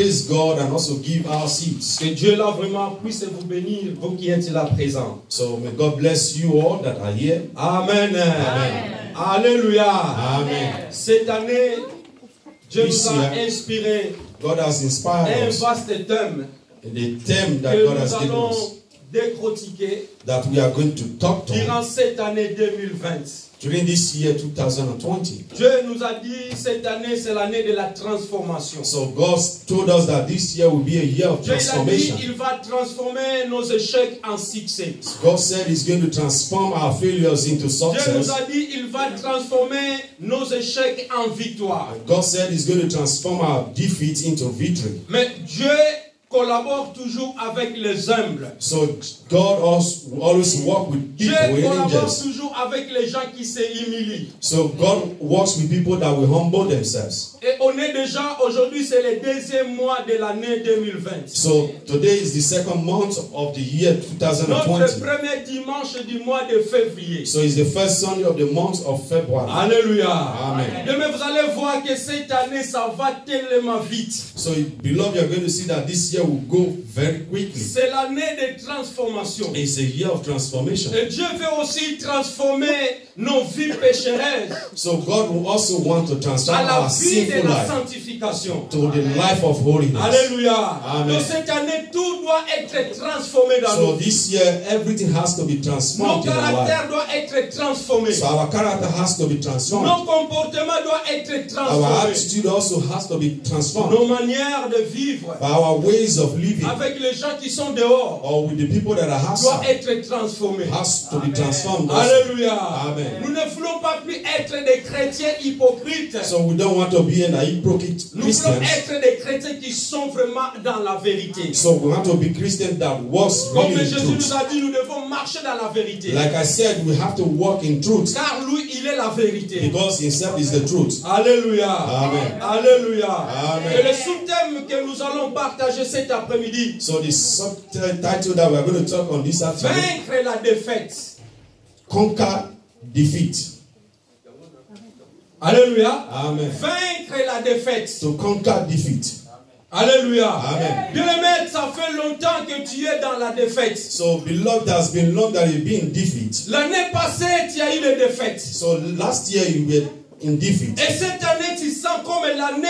Praise God and also give our seeds. Que Dieu là vraiment puisse vous bénir, vous qui êtes là présents. So may God bless you all that are here. Amen. Amen. Alléluia. Amen. Cette année, Dieu This nous a year, inspiré God has inspired un us. vaste thème And the theme that que God has nous given allons us, décortiquer that we are going to talk to durant cette année 2020. during this year 2020. Dieu nous a dit cette année c'est l'année de la transformation. So God told us that this year will be a year of Dieu a dit transformation. il va transformer nos échecs en succès. God said He's going to transform our failures into Dieu nous success. a dit il va transformer nos échecs en victoire. And God said He's going to transform our defeat into victory. Mais Dieu collabore toujours avec les humbles. So God also always work with Dieu people with collabore angels. toujours avec les gens qui se humilient. So God works with people that will humble themselves. Et on est déjà, aujourd'hui c'est le deuxième mois de l'année 2020. So today is the second month of the year Notre 2020. premier dimanche du mois de février. So it's the first Sunday of the month of February. Alléluia. Amen. Mais vous allez voir que cette année ça va tellement vite. So beloved, you're going to see that this year will go very quickly. C'est l'année de transformation. It's a year of transformation. Et Dieu veut aussi transformer nos vies pécheresses So God will also want to transform à la our vie de sinful la life sanctification. to the life of holiness. Alléluia. Amen. Donc cette année, tout doit être transformé dans So nos vies. this year, everything has to be Nos transformed in our life. caractères doivent être transformés. So our character has to be transformed. Nos comportements doivent être Our transformés. attitude also has to be transformed. Nos manières de vivre By our ways of living, avec les gens qui sont dehors or with the people that are doivent outside, être transformés. has to be transformed also. Alléluia. Amen. Nous ne voulons pas plus être des chrétiens hypocrites. So we don't want to be a hypocrite Nous voulons Christians. être des chrétiens qui sont vraiment dans la vérité. So we want to be Christians that walks Comme really in Jésus truth. nous a dit, nous devons marcher dans la vérité. Like I said, we have to walk in truth Car lui, il est la vérité. because Himself is the truth. Alléluia. Amen. Alléluia. Amen. Et le sous-thème que nous allons partager cet après-midi, So the subtitle that we are going to talk on this afternoon, vaincre la défaite. Conquer Defeat. Alléluia. Amen. Vaincre la défaite. To conquer defeat. Alléluia. Amen. Bien-aimé, ça fait longtemps que tu es dans la défaite. So beloved, has been long that you've been in defeat. L'année passée, tu as eu des défaites. So last year you were in defeat. Et cette année, tu sens comme l'année,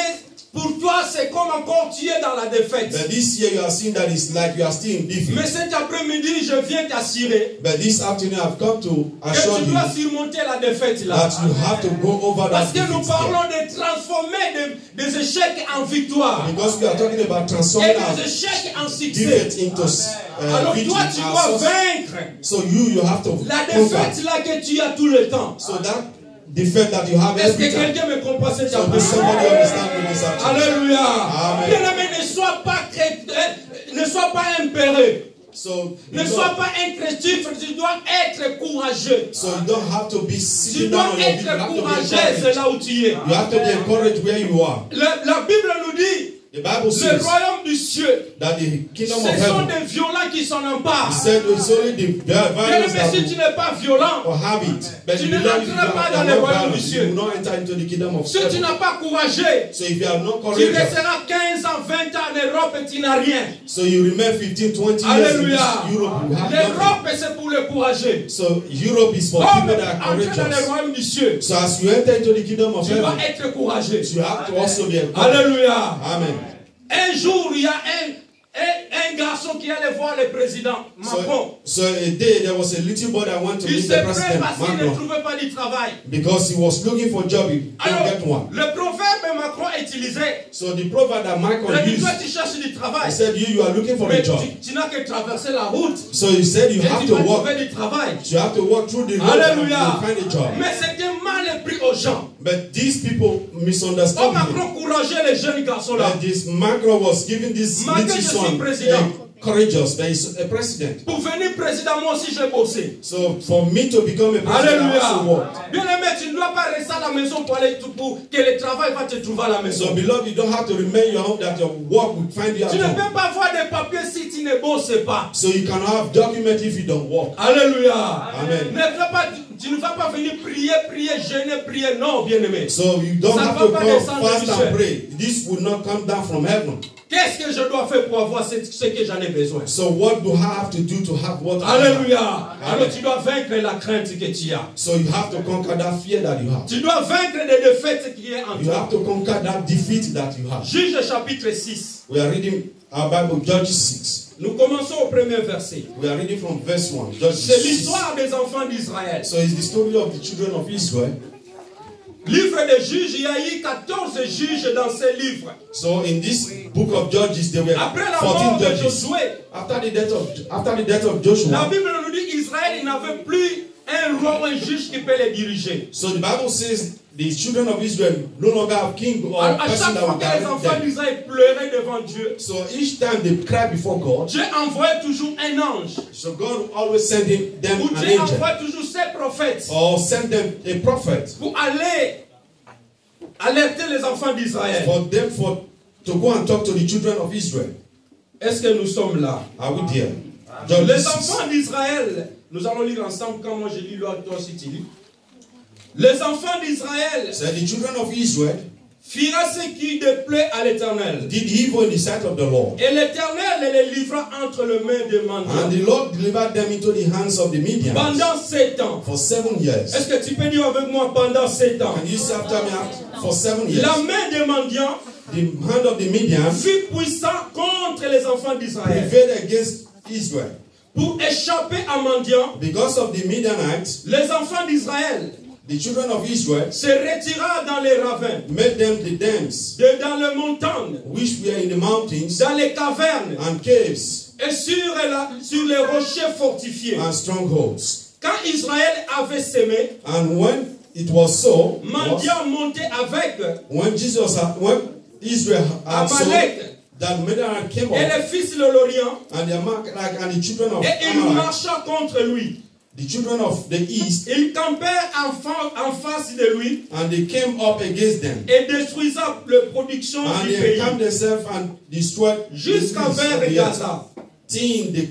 pour toi, c'est comme encore tu es dans la défaite. But this year you are seeing that it's like you are still in defeat. Mais cet après-midi, je viens t'assurer But this afternoon I've come to que assure tu you dois surmonter la défaite là. that you have to go over Parce that que nous defeat. parlons de transformer des échecs en victoire. Because we are talking about Et transforming our des échecs en succès. defeat into Alors victory. toi, tu dois vaincre So you have to la conquer. défaite là que tu as tout le temps. So that defeat that you have Est-ce que every time. quelqu'un me comprend cet So does somebody après-midi? understand me this afternoon? Alléluia. Amen. Bien-aimé, ne sois pas impéré. So Ne sois pas incrédule, tu dois être courageux. So you don't have to be Tu sitting dois down on your feet. You être have to be courageuse encouraged. là où tu es. You have to be encouraged where you are. La Bible nous dit, The Bible le says royaume du ciel, that the kingdom of ce sont heaven, des violents qui s'en he emparent. said it's only the violence Bien-aimé, that si tu will n'es pas violent, have it. But Tu the ne Lord, if you n'entreras pas dans are le not royaume violent, du you ciel. will not enter into the kingdom of si tu heaven. n'as pas courageux, So if you are not tu courageous, resteras 15 ans, 20 ans en Europe et tu n'as rien. so you remain 15, 20 years in Alléluia. this Europe, you have nothing. L'Europe, c'est pour les courageux. So Europe is for Comme people that are entrer dans le courageous. royaume du ciel, So as you enter into the kingdom of tu dois heaven, être courageux. you have to also be encouraged. Alléluia. Amen. Un jour, il y a un garçon qui allait voir le président Macron. So a day there was a little boy that went to Il meet s'est the plaint president parce qu'il ne Macron trouvait pas du travail. because he was looking for a job, he Alors, couldn't get one. le proverbe Macron utilisait. So the proverb that Macron Il a dit, used, toi tu cherches du he travail. said, you are looking for Mais a job. tu n'as que traverser la route. So he said you Et have tu to vas walk. trouver du travail. You have to walk through the road and Alléluia. you'll find a job. Mais c'était mal pris aux gens. But these people Oh, misunderstood him. Macron encourageait les jeunes garçons là. And this Macron was giving this Malgré little que je suis son président. courageous, but he's a president. Pour venir président, moi aussi j'ai bossé. So for me to become a president, I also Alléluia. worked. Bien aimé, tu ne dois pas rester à la maison pour aller pour que le travail va te trouver à la maison. So beloved, you don't have to remain your home that your work will find you at Tu ne home. peux pas avoir des papiers si tu ne bosses pas. So you can have document if you don't work. Alléluia. Amen. Tu ne vas pas venir prier, jeûner, prier. Non, bien aimé. So you don't Ça have va to pas come descendre fast du ciel. and pray. This will not come down from heaven. Qu'est-ce que je dois faire pour avoir ce que j'en ai besoin? So what do I have to do to have what I have? Alléluia. Alors tu dois vaincre la crainte que tu as. So you have to conquer that fear that you have. Tu dois vaincre les défaites qui est en You have toi. to conquer that defeat that you have. Juge chapitre 6. We are reading our Bible, Judges 6. Nous commençons au premier verset. We are reading from verse 1. Judges C'est 6. l'histoire des enfants d'Israël. So it's the story of the children of Israel. Livre des juges, il y a eu 14 juges dans ce livre. So in this book of Judges, there were Après la mort 14 de judges. Josué, After the death of la Joshua, Bible nous dit qu'Israël n'avait plus un roi ou un juge qui peut les diriger. so the Bible says the children of Israel no longer have king or À person chaque that fois will que les direct enfants them. d'Israël pleuraient devant Dieu, So each time they cry before God, Dieu envoyait toujours un ange. so God always send them Ou an Dieu angel envoie toujours ses prophètes or send them a prophet pour aller alerter les enfants d'Israël. to go and talk to the children of Israel. Est-ce que nous sommes là? Are we there? Les Judges 6. enfants d'Israël, nous allons lire ensemble quand moi je lis, toi aussi tu lis. Les enfants d'Israël So the children of Israel firent ce qui déplaît à l'Éternel. did evil in the sight of the Lord. Et l'Éternel les livra entre les mains des And mendiants the Lord delivered them into the hands of the Midianites pendant 7 ans. for 7 years. Est-ce que tu peux dire avec moi pendant 7 ans? Can you say after me for 7 years? La main des mendiants The hand of the Midian fut puissante contre les enfants d'Israël. prevailed against Israel. Pour échapper à mendiants, Because of the Midianites, les enfants d'Israël the children of Israel se retira dans les ravins, made them the dens dans les montagnes, which were in the mountains dans les cavernes and caves et sur les rochers fortifiés. and strongholds. Quand Israël avait semé, And when it was so, mendiants montaient avec when Israel had sown, Amalek that Midian came et up, les fils de l'Orient, and the children of et ils Amalek, marchaient contre lui. the children of the east, Ils campèrent en face de lui and they came up against them. et détruisaient la production And du they pays encamped themselves and destroyed jusqu'à the cities of vers the Gaza. earth. Till they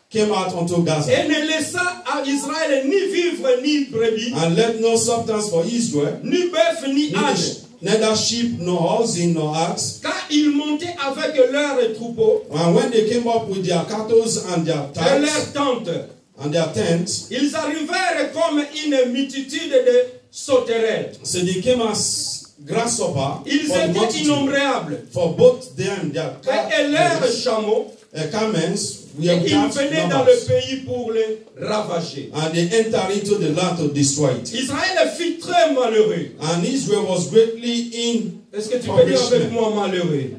came out unto Gaza. Et ne laissa à Israël ni vivre ni brebis, And left no substance for Israel, ni bœuf ni âne, neither sheep, nor oxen, nor ox. car ils montaient avec leurs troupeaux And when they came up with their cattle and their et tents leurs tentes, and their tents, ils arrivèrent comme une multitude de sauterelles. so they came as grasshopper Ils for the étaient multitude. innombrables. For both them, their Et leurs chameaux, camels, we et have ils venaient dans le pays pour les ravager. and they entered into the land to destroy it. Israël fut très malheureux. And Israel was greatly Est-ce que tu peux dire avec moi malheureux?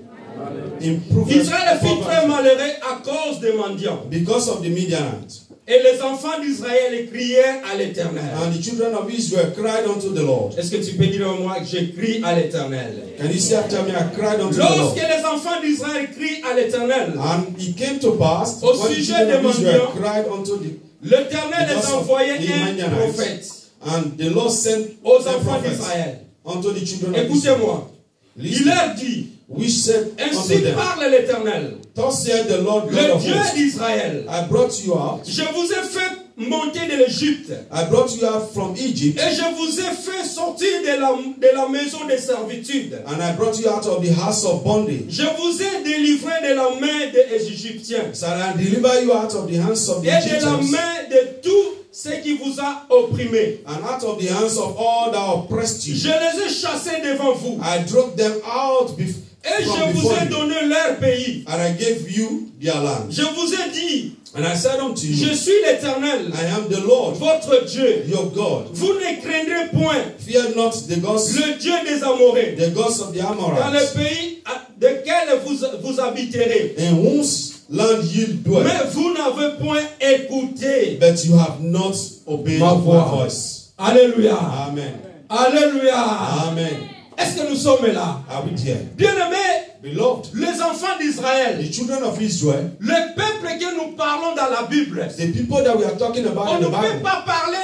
improved Israël fut très malheureux à cause des mendiants. because of the Midianites. Et les enfants d'Israël crièrent à l'Éternel. And the children of Israel cried unto the Lord. Est-ce que tu peux dire à moi que je crie à l'Éternel? Can you say after me, I cried unto the Lorsque Lord? les enfants d'Israël crient à l'Éternel, And it came to pass, Au when the sujet children des of Israel mendiants, cried unto the l'Éternel les because of envoyait the un Midianites, prophète and the Lord sent aux the enfants prophets d'Israël. unto the children of Israel. Écoutez-moi. Il Listen, leur dit, which said unto ainsi them, parle l'Éternel, thus said the Lord God le of Dieu hosts, d'Israël. I brought you out, Je vous ai fait monter de l'Égypte I brought you out from Egypt, et je vous ai fait sortir de la maison de servitude. and I brought you out of the house of bondage, Je vous ai délivré de la main des Égyptiens so that I deliver you out of the hands of the et de la Egyptians, main de tout ce qui vous a opprimé. and out of the hands of all that oppressed you. Je les ai chassés devant vous I drove them out et from je vous before ai you, donné leur pays. and I gave you their land. Je vous ai dit, And I said unto je you, suis l'Éternel, I am the Lord, votre Dieu. your God. Vous ne craindrez point Fear not the gods, le Dieu des Amoréens the gods of the dans le Amorites, pays desquels vous habiterez. in whose land you dwell, Mais vous n'avez point écouté. but you have not obeyed Ma my voix. voice. Alléluia. Amen. Alléluia. Amen. Est-ce que nous sommes là? Are we here? Bien-aimés, Beloved, les enfants d'Israël, the children of Israel, le peuple que nous parlons dans la Bible, the people that we are talking about on in ne the peut Bible, pas parler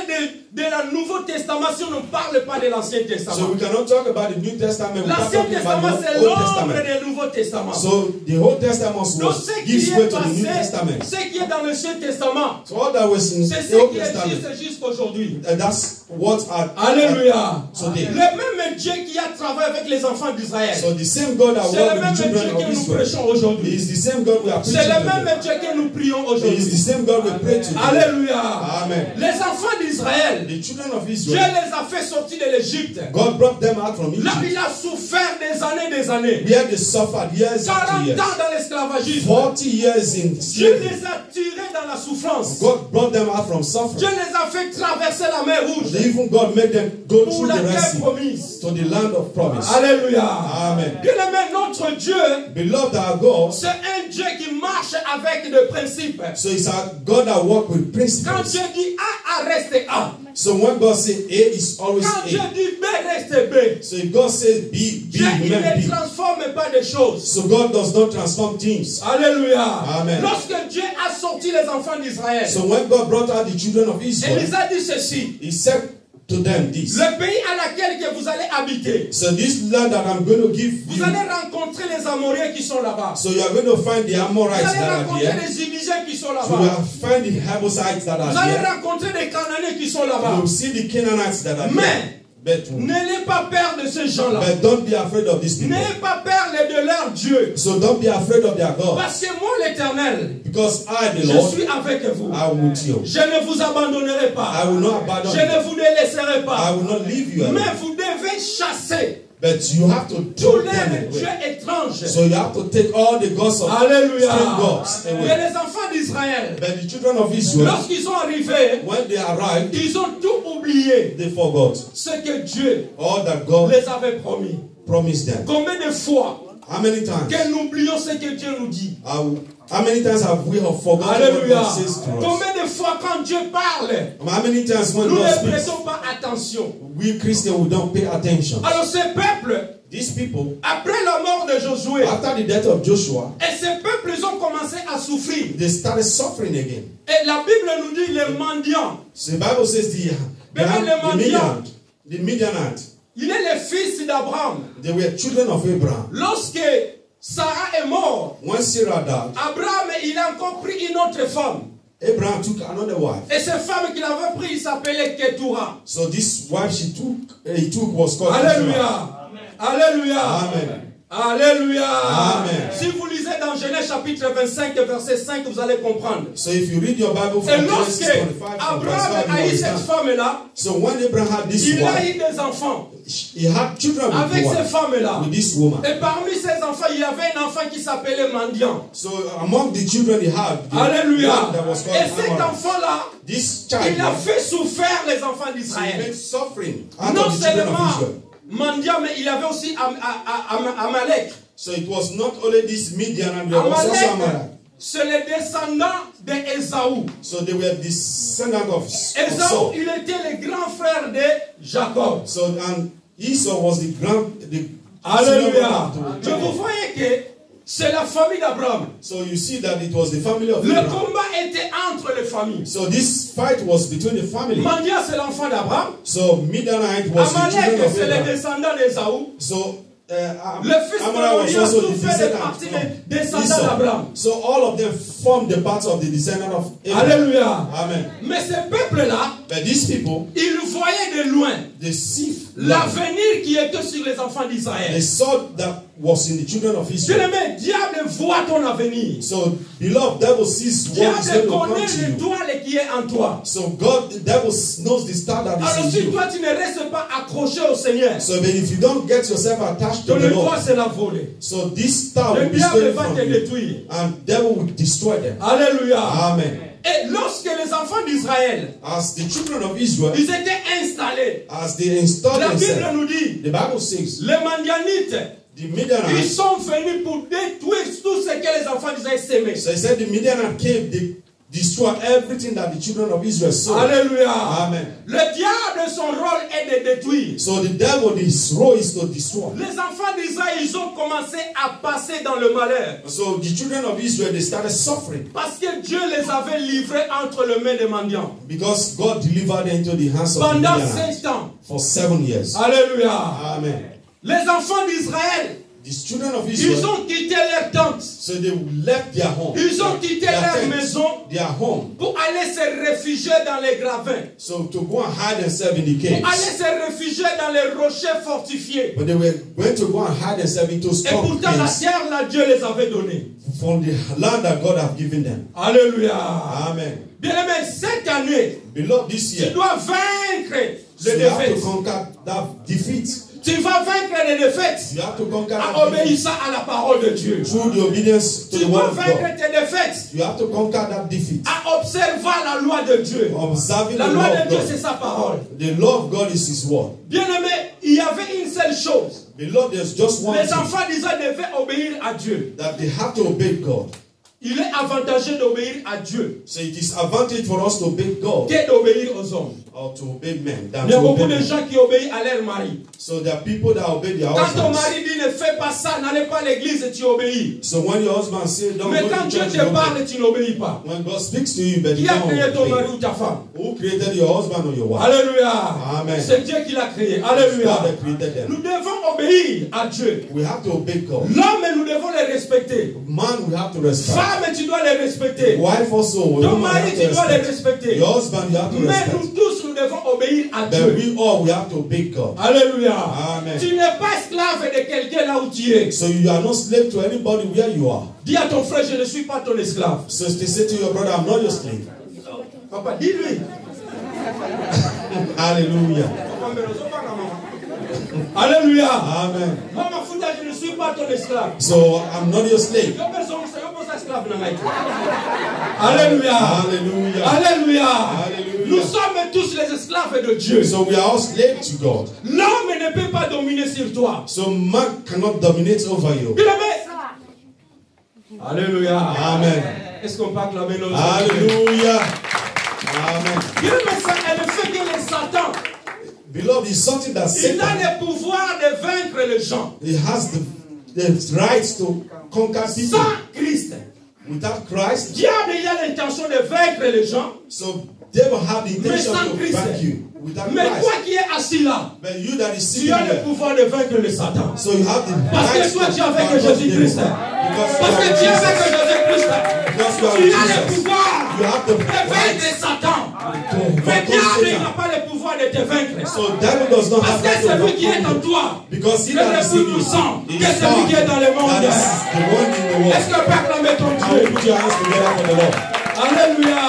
de Nouveau Testament si on ne parle pas de l'Ancien So Testament. we cannot talk about the New Testament without L'Ancien talking about Testament, c'est the Old l'ombre Testament. du Nouveau Testament. So the Old Testament Donc was ce qui gives est way to the New passé, Testament. ce qui est dans l'Ancien Testament, So all that was in c'est the ce Old qui Testament, existe jusqu'aujourd'hui. that's what Alléluia. today. Le même Dieu qui a travaillé avec les enfants d'Israël, So the same God that c'est le worked même with the Dieu children que of nous Israel prêchons aujourd'hui. is the same God we are C'est preaching le today. même Dieu que nous prions It is the aujourd'hui. same God we pray to. Alléluia. Amen. Les enfants d'Israël, The children of Dieu Israel, les a fait sortir de l'Égypte. God brought them out from Là, Egypt. il a souffert des années. Where they suffered years 40 after ans years. dans l'esclavagisme. 40 years in Dieu slavery. les a tirés dans la souffrance. God brought them out from Dieu suffering. les a fait traverser la mer Rouge Even God made them go pour through la the Red terre Sea promise. to the land of promise. Alléluia. Amen. Bien-aimé, notre Dieu, Beloved, our God, c'est un Dieu qui marche avec des principes. so it's a God that works with Quand principles. Dieu dit A, reste A. So when God says A, is always Quand Dieu A. dit B, reste B. So if God says B, B Dieu, il remain ne B. transforme pas des choses. So God does not transform things. Alléluia. Amen. Lorsque Dieu a sorti les enfants d'Israël, So when God brought out the children of il Israel, les a dit ceci. He said to them this. Le pays à laquelle que vous allez habiter, So this land that I'm going to give vous you, allez rencontrer les Amoriens qui sont là-bas. so you are going to find the Vous Amorites allez that are rencontrer here. les Ibiséens qui sont You là-bas. will find the Jebusites that Vous are allez here. rencontrer des Cananéens qui sont You là-bas. will see the Canaanites that are here. Mais But n'ayez pas peur de ces gens-là. don't be afraid of these people. N'ayez pas peur de leur Dieu. So don't be afraid of their God. Parce que moi, l'Éternel, Because I, the je Lord, suis avec vous. I will with you. Je ne vous abandonnerai I pas. will not abandon Je you. ne vous délaisserai I pas. will not leave you alone. Mais vous devez chasser But you have to tous take them les dieux away. étranges. So you have to take all the gods of Alléluia. strange gods Et away. les enfants d'Israël, But the children of Israel, lorsqu'ils sont arrivés, when they arrived, ils ont tout oublié. they forgot Ce que Dieu all that God les avait promis. promised them. Combien de fois How many times? que nous oublions ce que Dieu nous dit? How many times have we forgotten what Alléluia. God says to us? Combien de fois quand Dieu parle, How many times when nous God ne speaks, prêtons pas attention? we Christians, we don't pay attention. Alors ce peuple, These people, après la mort de Josué, after the death of Joshua, et ces peuples, ils ont commencé à souffrir. they started suffering again. Et la Bible nous dit les mendiants. So the Bible says the Midianites, Il est le fils d'Abraham. they were children of Abraham. Lorsque Sarah est morte, When Sarah died, Abraham, il a encore pris une autre femme. Abraham took another wife. Et cette femme qu'il avait prise, il s'appelait Ketura. So this wife he took was called Keturah. Alléluia. Alléluia. Amen. Alléluia. Amen. Si vous lisez dans Genèse chapitre 25, verset 5, vous allez comprendre. So if you read your Bible Et from lorsque Genesis 25 from verse 5, Abraham a you eu cette understand. femme-là, So when Abraham had this il a wife, eu des enfants he had children with, avec the ces wife, femmes-là. with this woman. Et parmi ces enfants, il y avait un enfant qui s'appelait Mendiant. So among the children he had, the Alléluia. one that was called Et cet Amorite. enfant-là, This child, il a fait souffrir les enfants so he d'Israël. made suffering out Non of the children of seulement Israel. Mendiant, mais il avait aussi Amalek. So it was not only this Midian, and there was also Amalek. Amalek, c'est le descendant d'Ésaü. So they were descendants of Ésaü, Saul. il était le grand frère de Jacob. So and Esau was the Alléluia. to Mais vous voyez que c'est la famille d'Abraham. So you see that it was the family of Le Abraham. combat était entre les familles. So this fight was between the family. Mendiant, c'est l'enfant d'Abraham. So Midianite was the Amalek, children of c'est le Abraham. descendant d'Ésaü. So Le fils Amalek was de also tout the fait descendant partie of des descendants Esau. d'Abraham. So all of them formed the part of the descendant of Abraham. Alléluia. Amen. Mais ces peuples-là, But these people, ils voyaient de loin they see l'avenir qui était sur les enfants They d'Israël. saw that was in the children of Israel. Bien-aimé, diable voit ton avenir. So beloved, devil sees what is Diable going to come connaît to you. l'étoile qui est en toi. So God, the devil knows the star that Alors is si in you. toi tu ne restes pas accroché au Seigneur, So but if you don't get yourself attached to ton the étoile Lord, c'est la volée. so this star Le will be diable stolen va from te you, détruire. and devil will destroy them. Alléluia. Amen. Et lorsque les enfants d'Israël, As the children of Israel, ils étaient installés, as they installed la Bible themselves, nous dit, the Bible says, les Mandianites, the ils Midianites, sont venus pour détruire tout ce que les enfants d'Israël s'aimaient. so he said the Midianites came, they destroy everything that the children of Israel saw. Alléluia. Amen. Le diable, son rôle est de détruire. So the devil, his role is to destroy. Les enfants d'Israël, ils ont commencé à passer dans le malheur. So the children of Israel, they started suffering. Parce que Dieu les avait livrés entre les mains des mendiants. Because God delivered them into the hands of the Pendant Midianites 7 ans. for 7 years. Alléluia. Amen. Les enfants d'Israël, These children of ils Israel, ont quitté leur tente. so they left their home. Ils ont quitté Their leur tents, maison their home. pour aller se réfugier dans les gravins. So to go and hide themselves in the Pour caves. aller se réfugier dans les rochers fortifiés. But they were going to go and hide themselves into Et strong pourtant la caves terre, là, Dieu les avait donnée. from the land that God has given them. Alléluia. Amen. Bien-aimé, cette année, Beloved, this tu year, dois vaincre so les you have to défaites. conquer that defeat. Tu vas vaincre les défaites You have to conquer en that defeat obéissant à la parole de Dieu. through the obedience to Tu the dois word of vaincre God. tes défaites You have to conquer that defeat. en observant la loi de Dieu. Observing La the loi law de of Dieu, God. c'est sa parole. The law of God is His word. Bien-aimé, il y avait une seule chose. Beloved, there's just one Les thing, enfants d'Israël devaient obéir à Dieu. that they have to obey God. Il est avantageux d'obéir à Dieu So it is advantage for us to obey God que d'obéir aux hommes. or to obey men than Il y a to beaucoup obey de men. gens qui obéissent à leur mari. So there are people that obey their Quand ton husbands. mari dit ne fais pas ça, n'allez pas à l'église, tu obéis. So when your husband says don't Mais go quand to Dieu church, te you obey. parle, tu n'obéis pas. When God speaks to you, but you Qui a don't créé ton mari obey. ou ta femme? Who created your husband or your wife? Alléluia. Amen. C'est Dieu qui l'a créé. It's Alléluia. God that created them. Nous devons obéir à Dieu. We have to obey God. L'homme, nous devons le respecter. Man, we have to respect. Femme, tu dois le respecter. Wife also, Ton woman, mari, have tu to dois le respect. respecter. Your husband, you have to Mais respect. nous tous, nous devons obéir à But Dieu. we all, we have to obey God. Alléluia. Amen. Tu n'es pas esclave de quelqu'un là où tu es. So you are not slave to anybody where you are. Dis à ton frère, je ne suis pas ton esclave. So they say to your brother, I'm not your slave. Papa, dis-lui. Hallelujah. Alléluia. Amen. Maman Fouta, je ne suis pas ton esclave. So I'm not your slave. Yo personne, yo pas esclave dans la vie. Alléluia. Hallelujah. Alléluia. Hallelujah. Nous sommes tous les esclaves de Dieu. So we are all slaves to God. L'homme ne peut pas dominer sur toi. So man cannot dominate over you. Bien-aimé. Alléluia. Amen. Est-ce qu'on peut acclamer notre Dieu? Hallelujah. Amen. Bien-aimé, ça est le fait que les Satan, Beloved, it's something that il a Satan, le pouvoir de vaincre les gens. he has the right to conquer people. Sans Christ. Without Christ, Diable, il a l'intention de vaincre les gens. so devil have the Mais intention sans to Christ. back you. Without Mais Christ, toi qui es assis là, but you that is tu sitting as le there, pouvoir de vaincre le Satan. so you have the Parce right que toi, tu es to avec conquer Jésus-Christ. devil. Parce que tu es avec Jesus. Jésus-Christ. Because you are Tu with as le Jesus. pouvoir You have the de vaincre right Satan. to Mais overcome diable, il n'a Satan. pas le pouvoir de te vaincre. So devil does not Parce have que right to celui qui est en overcome you. toi, Because he c'est that le is plus in you puissant is que celui qui est dans le monde. that is the one in the world. Est-ce que peut acclamer ton Now Dieu? put your hands together for the Lord. Alléluia.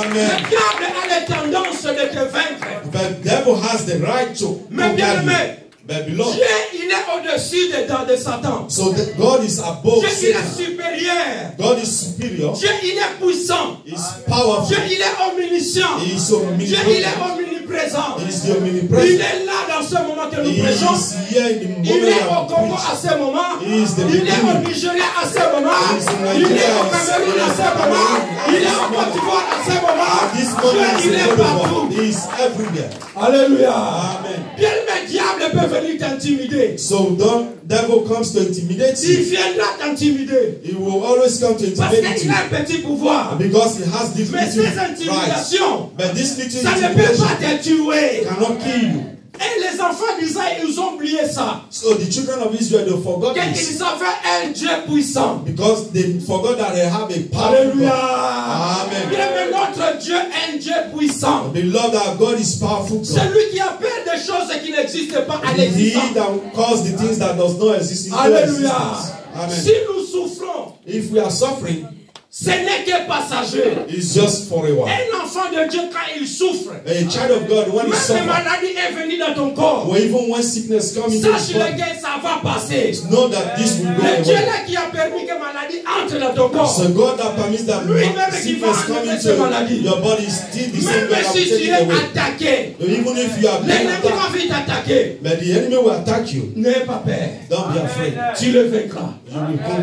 Amen. Le diable a la tendance de te vaincre. But devil has the right to Mais bien conquer you. aimé, But beloved, Dieu, il est au-dessus de Satan. so that God is above Dieu, il est Satan. supérieur. God is superior. Dieu, il est puissant. He is powerful. Dieu, il est omniscient. He is Dieu, il est omnipresent. omniprésent. He is the Il omnipresent. est là dans ce moment que nous He prêchons. is here in the Il moment est au that Congo we à preach. ce moment. He is the Il est au beginning. Nigeria à ce moment. He is in Il est Nigeria. au Cameroun à ce moment. Il est au Côte d'Ivoire à ce moment. This moment Dieu, is il est in the partout. world. He is everywhere. Alléluia. Amen. Bien, le diable peut venir t'intimider. So the devil comes to intimidate Il you. viendra t'intimider. He will always come to Parce intimidate qu'il you. a un petit pouvoir. Because he has this Mais little ces right. intimidations, But this little ça ne peut intimidation pas te tuer. cannot kill you. Et les enfants d'Israël, ils ont oublié ça. So the children of Israel, they forgot this. Qu'ils avaient un Dieu puissant. Because they forgot that they have a powerful Alléluia. God. Amen. Bien, mais notre Dieu est un Dieu puissant. They love that God is powerful God. C'est lui qui appelle des choses qui n'existent pas à He l'existence. that cause the things that does not exist into Alléluia. existence. Amen. Si nous souffrons, If we are suffering, ce n'est que passager. it's just for a while. Un enfant de Dieu, quand il souffre, A child of God, when he même suffers, la maladie est venue dans ton corps. or even when sickness comes into Sache his le body, que ça va passer. know that this will go Le Dieu away. là qui a permis que la maladie entre dans ton corps. So God that permits that Lui-même qui va sickness come enlever into cette maladie. your body is still the same Même God that si will tu take es it away. attaqué, Even if you are being l'ennemi va attacked, vite t'attaquer. but the enemy will attack you. N'aie pas peur. Don't be afraid. Tu le vaincras.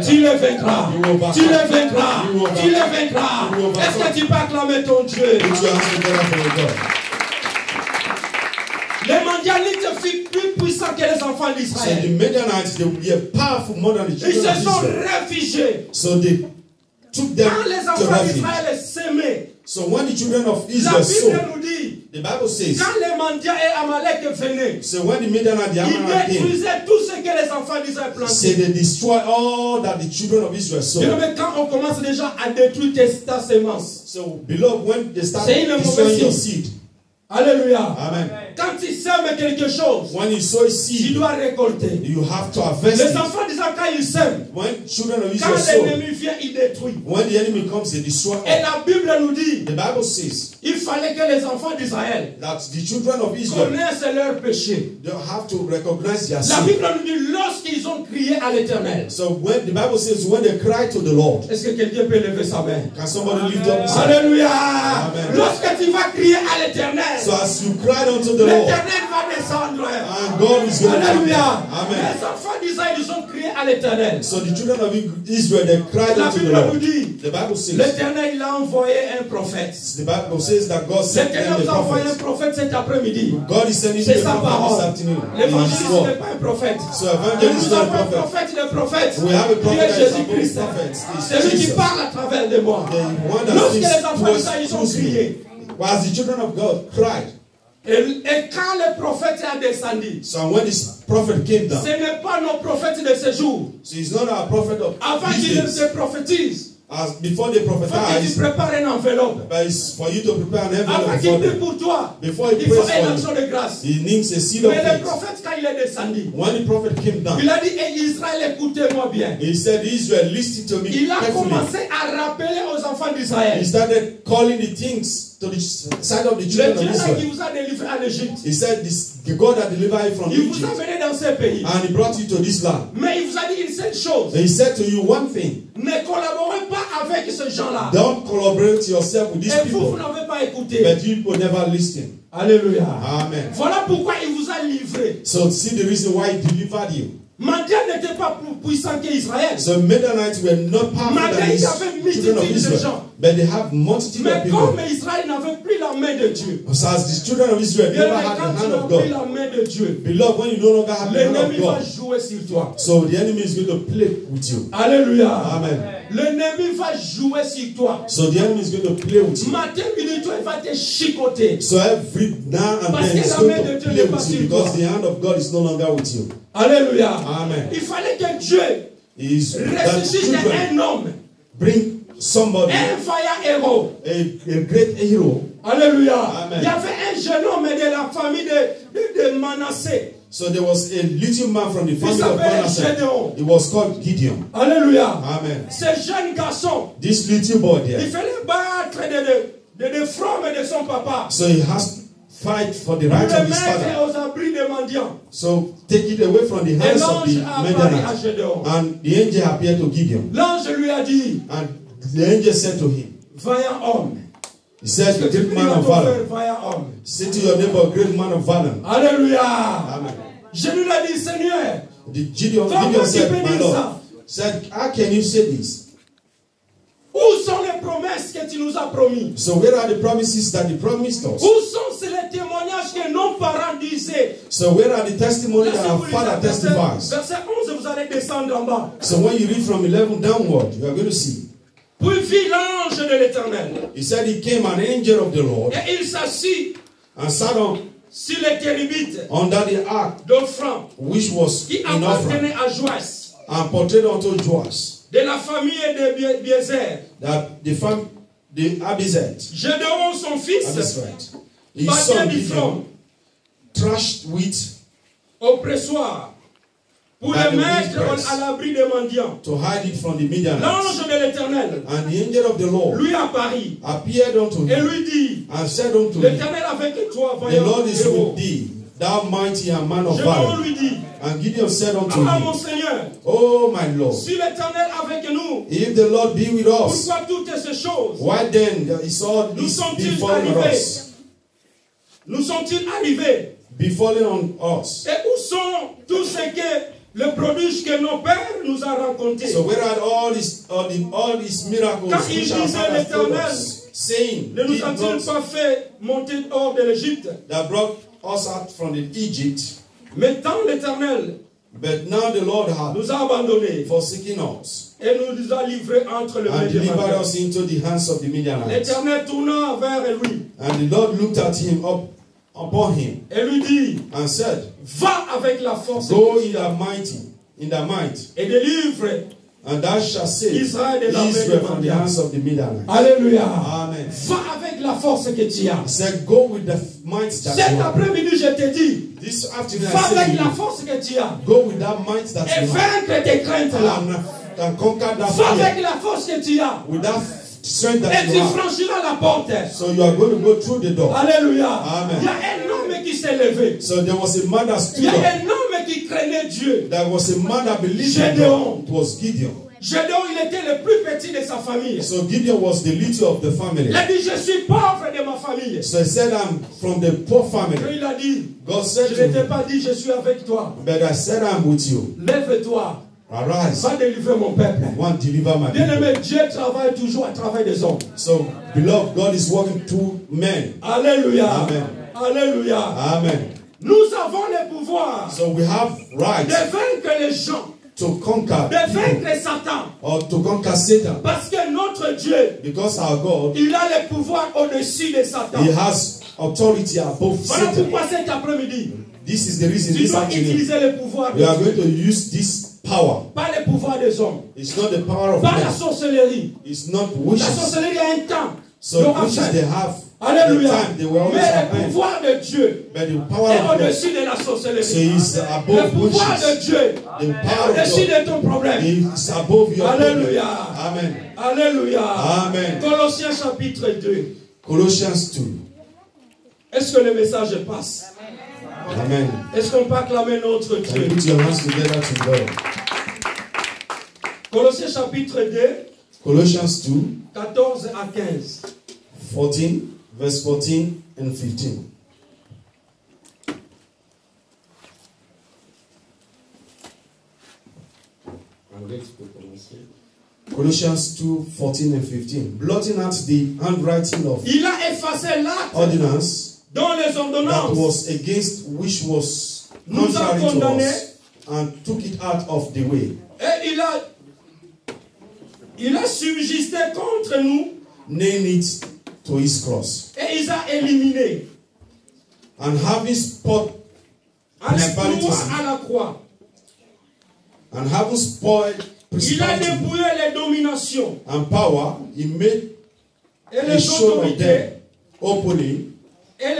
Tu les vaincras. Tu les vaincras. Tu les vaincras. Est-ce que tu peux acclamer ton Dieu? Les Madianites furent plus puissants que les enfants d'Israël. So the Midianites, they would be powerful more than the Ils children se of sont Israel. réfugiés. So they took them Quand les to enfants refuge. d'Israël s'aimaient, So when the children of la Israel Bible saw, nous dit, the Bible says, quand les Mandias et Amalek venaient, so when the Midianites, the ils Amalek came, détruisaient tout ce que les enfants d'Israël say plantaient. they destroy all that the children of Israel Bien, saw. mais quand on commence déjà à détruire ta sémence, So beloved, when they start C'est une destroying mauvaise your signe. seed, alléluia. amen. Quand tu sèmes quelque chose, When you sow a tu seed, dois récolter. you have to harvest Les it. enfants d'Israël, quand ils sèment, When children of quand Israel sow, l'ennemi vient, il détruit. when the enemy comes, they destroy Et all. la Bible nous dit, The Bible says il fallait que les enfants d'Israël that the children of Israel, connaissent leurs péchés. they have to recognize their La sin. Bible nous dit, lorsqu'ils ont crié à l'Éternel. So when the Bible says when they cry to the Lord, Est-ce que quelqu'un peut lever sa main? can somebody lift up his hand? Alléluia. Amen. Lorsque tu vas crier à l'Éternel, So as you cried unto the Lord, l'Éternel va descendre. and God is going to come Alléluia. down. Amen. Les enfants d'Israël, ils ont crié à l'Éternel. So the children of Israel, they cried La unto the Bible nous Lord. dit, The Bible says, l'Éternel, il a envoyé un prophète. the Bible says that God sent them L'Éternel a nous a envoyé un prophet. prophète cet après-midi. God is sending C'est you a sa prophet this parole. afternoon. In L'évangéliste His n'est word. pas un prophète. So Et evangelist is nous not avons a un prophet. prophète, il est prophète. We have a Qui prophet est that is Jésus-Christ. above prophets. C'est lui qui Jesus. parle à travers de moi. The one that Lorsque speaks les enfants d'Israël, ils ont through me. crié. As the children of God cried. Et quand le prophète est descendu, So when this prophet came down, ce n'est pas nos prophètes de ce jour. so he's not our prophet of Avant these qu'il days. se prophétise, As before they il faut que tu prophesied, prépares une enveloppe. but it's for you to prepare an Avant envelope qu'il for prie them. pour toi, Before he il faut prays une for action de grâce. you, he needs a seed of Mais le faith. prophète, quand il est descendu, When the prophet came down, il a dit, et Israël, écoutez-moi bien. he said, Israel, listen to me Il a carefully. commencé à rappeler aux enfants He d'Israël. started calling the things to the side of the Le children Dieu of là qui Israel. vous a délivré en Égypte, He said, the God that delivered you from il vous a Egypt, mené dans ce pays. and he brought you to this land. Mais il vous a dit une seule chose. And he said to you one thing, Ne collaborez pas avec ce gens-là. don't collaborate yourself with these Et vous, vous people, n'avez pas écouté. but you will never listen. Alléluia. Amen. Voilà pourquoi il vous a livré. So see the reason why he delivered you. Madian n'était pas plus puissant qu'Israël. So Midianites were not powerful than Malgré the il y avait children of multitude de Israel, gens. but they have multitude of Mais people. comme Israël n'avait plus la main de Dieu, So as the children of Israel bien, never had quand the tu hand n'as of plus God, la main de Dieu, beloved, when you no longer have the hand of l'ennemi va God, jouer sur toi. so the enemy is going to play with you. Alléluia. Amen. L'ennemi va jouer sur toi. So the enemy is going to play with you. Matin, midi, toi, il va te chicoter. So every now and Parce then que he's la going main de to Dieu play n'est pas with you sur because toi. the hand of God is no longer with you. Alléluia. Amen. Il fallait que Dieu Is that ressuscite children un homme, bring somebody, un vaillant héros. a great hero. Alléluia. Amen. Il y avait un jeune homme de la famille de Manassé. So there was a little man from the family of s'appelait Manasseh. Gédéon. It was called Gideon. Alléluia. Amen. Ce jeune garçon, This little boy il there. fallait battre des frommes de son papa. So he has to fight for the Pour right le of his mettre father. aux abris des mendiants. So take it away from the Et hands of l'ange the a apparu à Midianites. Gédéon. And the angel appeared to Gideon. L'ange lui a dit, And the angel said to him, vaillant homme. he said, Que tu great peux man of ton frère, valor. vaillant homme. Say to your neighbor, great man of valor. Alléluia. Amen. Je lui ai dit, Seigneur, Gideon comment tu said, peux my dire Lord, ça? said, how can you say this? Où sont les promesses que tu nous as promis? So where are the promises that he promised us? Où sont les témoignages que nos parents disaient? So where are the testimonies that our Laissez-vous father lire testifies? verset 11, vous allez descendre en bas. So when you read from 11 downward, you are going to see. Puis vit l'ange de l'Éternel. He said he came an angel of the Lord Et il s'assit and sat on sur les kérubites under the ark d'Ophran, which was qui in Ophra appartenait à Joas, and portrayed unto Joas de la famille de Biézer. that the Abizet, Gédéon, son fils, Abizet, his battait son du front Gideon thrashed wheat au pressoir pour By le the mettre wheat press. à l'abri des mendiants. to hide it from the Midianites. L'ange de l'Éternel And the angel of the Lord lui apparut appeared unto et him lui dit, and said unto him, l'Éternel avec toi, the voyant Lord is héros. with thee, thou mighty and man of Gédéon valor. lui dit, And Gideon said unto ah mon him, Seigneur, Oh my Lord, si l'Éternel avec nous, if the Lord be with us, pourquoi toutes ces choses why then is all nous this sont-ils befallen arrivés? us? Nous sont-ils arrivés? Befallen on us. Et où sont tous ceux que le prodige que nos pères nous ont raconté. So where are all these miracles Quand il which our disait fathers told l'Éternel, us, saying, ne nous did a-t-il not, pas fait monter hors de l'Égypte? that brought us out from Egypt, Maintenant l'Éternel but now the Lord hath nous a abandonnés forsaken us et nous a livrés entre le and delivered Midianites. us into the hands of the Midianites. L'Éternel tourna vers lui And the Lord looked at him upon him et lui dit, and said, va avec la force go in the might, et délivre and thou shalt save Israël de la main Israel de from the Midian. hands of the Midianites. Alléluia. Amen. Va avec la force que tu as. He said, go with the might that Cet you have. après-midi, je te dis, This afternoon va I say avec to la you, force que tu as go with that might that et you have. vaincre tes craintes là. And conquer that Va fear avec la force que tu as with that strength et that tu you have. franchiras la porte. So you are going to go through the door. Alléluia. Amen. Il y a un homme qui s'est levé. So there was a man that Il stood y a up. un homme qui craignait Dieu. There was a man that believed in Gédéon. God. It was Gideon. Gédéon, il était le plus petit de sa famille. So Gideon was the leader of the family. Il a dit, je suis pauvre de ma famille. So he said, I'm from the poor Et family. il a dit, God said je to ne t'ai him, pas dit, je suis avec toi. but I said, I'm with you. Lève-toi. Arise. Va délivrer mon peuple. I want to deliver my people. Bien-aimé, Dieu travaille toujours à travers des hommes. So, beloved, God is working through men. Alléluia. Amen. Alléluia. Amen. Nous avons le pouvoir So we have right de vaincre les gens, to conquer de people, vaincre Satan. or to conquer Satan, Parce que notre Dieu, because our God, il a le pouvoir au-dessus de Satan. He has authority above Voilà Satan. pourquoi cet après-midi, This is the reason tu this dois afternoon utiliser le pouvoir we de are Dieu. going to use this power. Pas le pouvoir des hommes. It's not the power of Pas la men. sorcellerie. It's not La wishes. sorcellerie a un temps. So Donc, wishes enfin, they have the Alléluia. time they will always Mais have le time. pouvoir de Dieu But the power est of God, au-dessus de la so sorcellerie. is Le above pouvoir de wishes. Dieu The est power of au-dessus God de ton problème. is above your problem. Alléluia. Amen. Alléluia. Amen. Colossiens chapitre 2. Colossians 2. Est-ce que le message passe? Amen. Est-ce qu'on peut acclamer notre And Dieu? put your hands together to God. Colossiens chapitre 2, Colossians 2, 14 à 15. 14, verse 14 and 15. Colossians 2, 14 and 15. Blotting out the handwriting of Il a effacé l'acte ordinance dans les that ordonnances. was against which was Nous a contrary to condamnés. us, and took it out of the way, Et il a subsisté contre nous nailed it to his cross, et il a éliminé. and having spoiled En principalities à la croix. and having spoiled Il a principalities dépouillé les dominations and power, he made et a les show of autorités them openly et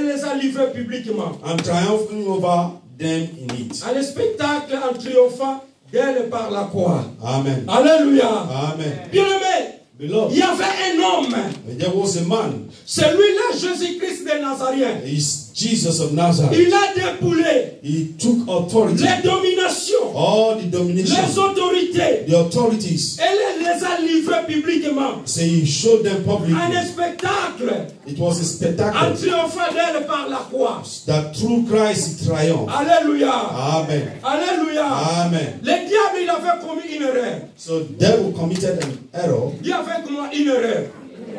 les a livrés publiquement. and triumphing over them in it. À le spectacle en triomphant d'elle par la croix. Amen. Alléluia. Amen. Bien-aimé, il Beloved, y avait un homme. there was a man, Celui-là, Jésus-Christ de Nazareth. he's Jesus of Nazareth. Il a dépoulé He took authority, les dominations, all the les domination, autorités, the authorities. et les a livrés publiquement. So he showed them publicly. Un spectacle It was a en spectacle triomphant d'elle par la croix. that through Christ he triumphed. Alléluia. Amen. Alléluia. Amen. Le diable, il avait commis une erreur. So devil committed an error. Il avait commis une erreur.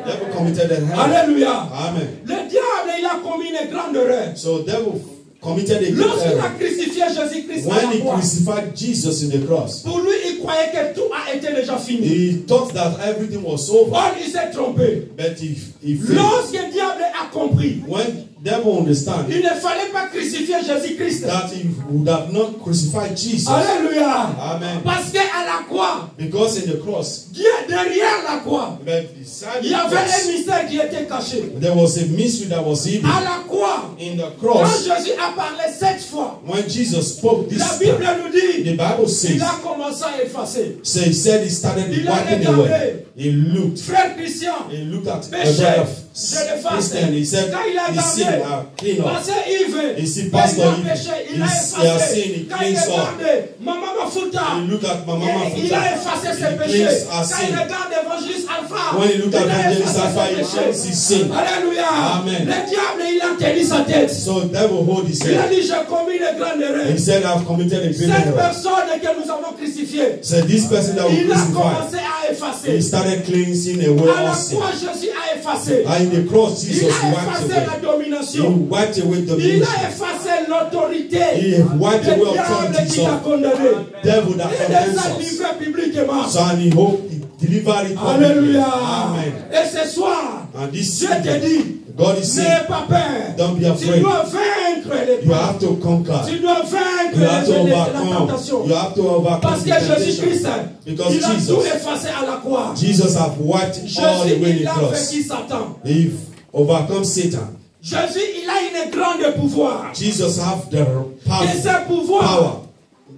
Devil committed an error. Alléluia. Amen. Le diable, il a commis une grande erreur. So devil committed a great Lorsqu'il a error. crucifié Jésus-Christ à When la he croix, crucified Jesus in the cross, pour lui, il croyait que tout a été déjà fini. he thought that everything was over, Or, il s'est trompé. but he failed. Lorsque le diable a compris, When devil understand il ne fallait pas crucifier Jésus-Christ. that he would have not crucified Jesus. Alléluia. Amen. Parce qu'à la croix, Because in the cross, Dieu derrière la croix, but beside il y the avait un cross, mystère qui était caché. there was a mystery that was hidden. À la croix, In the quand cross, Jésus a parlé 7 fois, when Jesus spoke this la time, Bible nous dit, the Bible il says, a commencé à effacer. so he said he started Il a wiping regardé. away. He looked. Frère Christian, He looked at a péché, brother je l'efface. Christian. He said, Quand il a he sinned, gardé, clean up. Pasteur Yves, He see quand il Pastor a Yves. péché, il a He has effacé. sinned, he Quand il a cleans up. gardé, Maman Mafuta, He looked at Mama il a effacé ses He péchés. cleans our Quand il sin. regarde l'évangéliste Alpha, When he looked at il a Evangelist effacé Alpha, ses he péchés. cleansed his sin. Alléluia. Amen. Le diable, il a tenu sa tête. So the devil hold his Il a head. dit, j'ai commis une grande erreur. He said, I've committed a great Cette error. personne que nous avons crucifiée, So this person that we il a crucified, commencé à he effacer. started cleansing away À la our sin. croix, Jésus a effacé. And in the cross, Il Jesus a wiped effacé la away. He domination. wiped away Il domination. a effacé l'autorité. He wiped Le away diable authorities qui t'a of condamné. devil that Il les condemns a us. livrés publiquement. So and he hope he delivered it publicly. Alléluia. Amen. Et ce soir, And this je te dis, God is saying, n'aie pas peur. don't be Tu afraid. dois vaincre les You peurs. have to conquer. Tu dois vaincre You have to la overcome. tentation. You have to overcome Parce the que Jésus-Christ, temptation. Because il a tout Jesus, effacé à la croix. Jesus have wiped all Jésus, the way in il the a cross. vaincu Satan. He overcome Satan. Jésus, il a une grande pouvoir. Jesus have the Et ce pouvoir, power.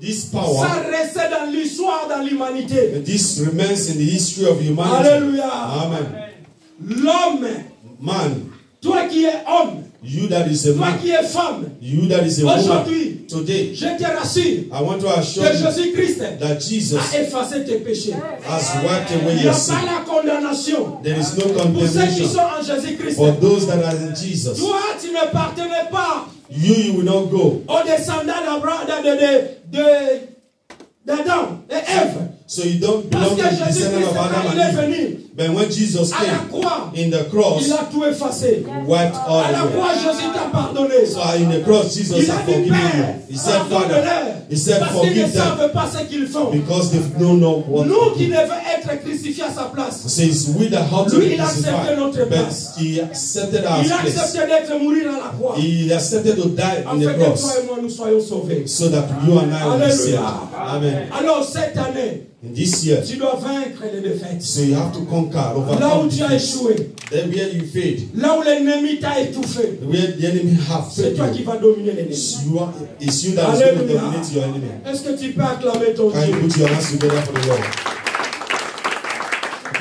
This power, ça reste dans l'histoire, dans l'humanité. and this remains in the history of humanity. Alléluia. Amen. L'homme, Man, toi qui es homme, you that is a toi man, qui es femme, you that is a woman, aujourd'hui, today, je te rassure I want to assure que you Jésus-Christ that Jesus a effacé tes péchés. has wiped away Il n'y your a sin. pas la condamnation. There is no Pour ceux qui condemnation sont en Jésus-Christ, for those that are in Jesus. toi, tu ne partenais pas You will not go. aux descendants d'Abraham, d'Adam et Ève. So you don't Parce belong que to the descendant Jésus-Christ, of quand Adam il est and Eve. venu But when Jesus à la came croix, in the cross, il a tout effacé. wiped all À la away. croix, Jésus t'a pardonné. So in the cross, Jesus Il a has dit, forgiven you. Père, He said, Father, pardonne-leur, He said, parce qu'ils ne forgive them savent pas ce qu'ils font. because they don't know what Nous to qui do. devons être crucifiés à sa place, He says, we that have to Lui, be il a accepté crucified, notre but place. He accepted our il a place. accepté d'être mourir à la croix. He accepted to die on Afin the que toi cross et moi nous soyons sauvés. so that you and I will be saved. Alléluia. Amen. Alors cette année, In this year, tu dois vaincre les défaites. so you have to conquer, Là où overcome tu as defeats. échoué, Then where you failed, là où l'ennemi t'a étouffé, where the enemy have c'est failed toi qui you, vas dominer l'ennemi. it's you that is going to Alléluia. dominate your enemy. Est-ce que tu peux acclamer ton Can you Dieu? put your hands together for the Lord?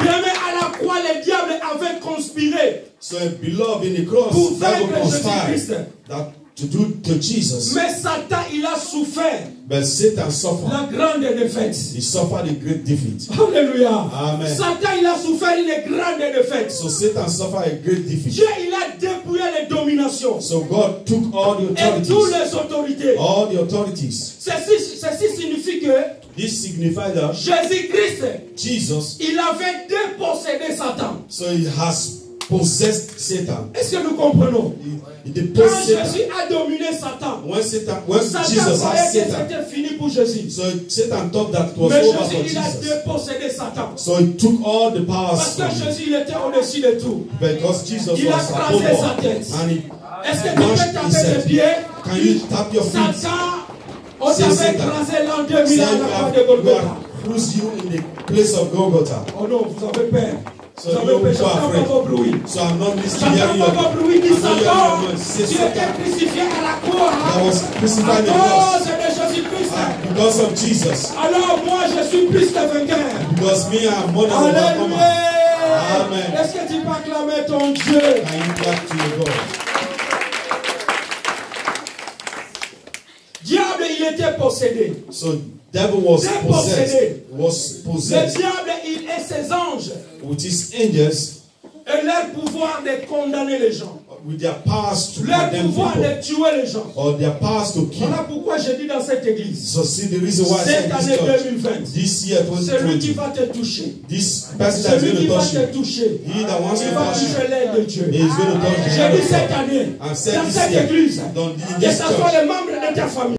Bien, mais à la croix, le diable avait conspiré So, beloved, in the cross, pour devil vaincre conspired Jésus-Christ. that to do to Jesus, Mais Satan, il a souffert but Satan suffered. la grande défaite. He suffered a great defeat. Alléluia. Amen. Satan, il a souffert une grande défaite. So Satan suffered a great defeat. Dieu, il a dépouillé les dominations So God took all the et toutes authorities, les autorités. all the authorities. Ceci signifie que This signified that Jésus-Christ, Jesus, il avait dépossédé Satan. so he has possessed Satan. Est-ce que nous comprenons? He Quand deposed Jésus Satan. a dominé Satan, When Satan Jesus croyait had que Satan, c'était fini pour Jésus. so Satan thought that it was Mais over for Jésus, il a Jesus. dépossédé Satan. So he took all the powers Parce from que him. Jésus, il était au-dessus de tout. Because Jesus Il a was above crasé sa all. tête. And he Est-ce que tu peux punched taper himself. tes pieds? Can you tap your feet? Satan, on Say t'avait Satan. écrasé l'an Say 2000 à we la croix have, de we Golgotha. have cruised you in the place of Golgotha. Oh non, vous avez peur. So Vous avez you peur. are J'entends afraid. pas vos bruits. So I'm not listening to J'entends hearing pas your vos bruits. Dis I'm not hearing Satan, your voice. Say tu étais Satan. crucifié à la croix. I was crucified À in the cross. cause de Jésus-Christ. Because of Jesus. Alors moi, je suis plus que vainqueur. Because me, I'm more than an overcomer. Alléluia. Amen. Est-ce que tu peux acclamer ton Dieu? Can you clap to your God? Diable, il était possédé. So devil was Dépossédé. Le possessed diable, il et ses anges with his angels, et leur pouvoir de condamner les gens. with their powers to Leur condemn pouvoir people, de tuer les gens. or their powers to kill. Voilà pourquoi je dis dans cette église, So see the reason why I cette said année this church, 2020, this year celui qui 2020, va te toucher, this person that is celui going qui to va touch te you, toucher, he that wants il to va touch you, toucher l'aide de Dieu. he is going to touch the J'ai hand dit of cette God. année, I've said dans this cette year, église, in que this ce soit church, les membres de ta famille,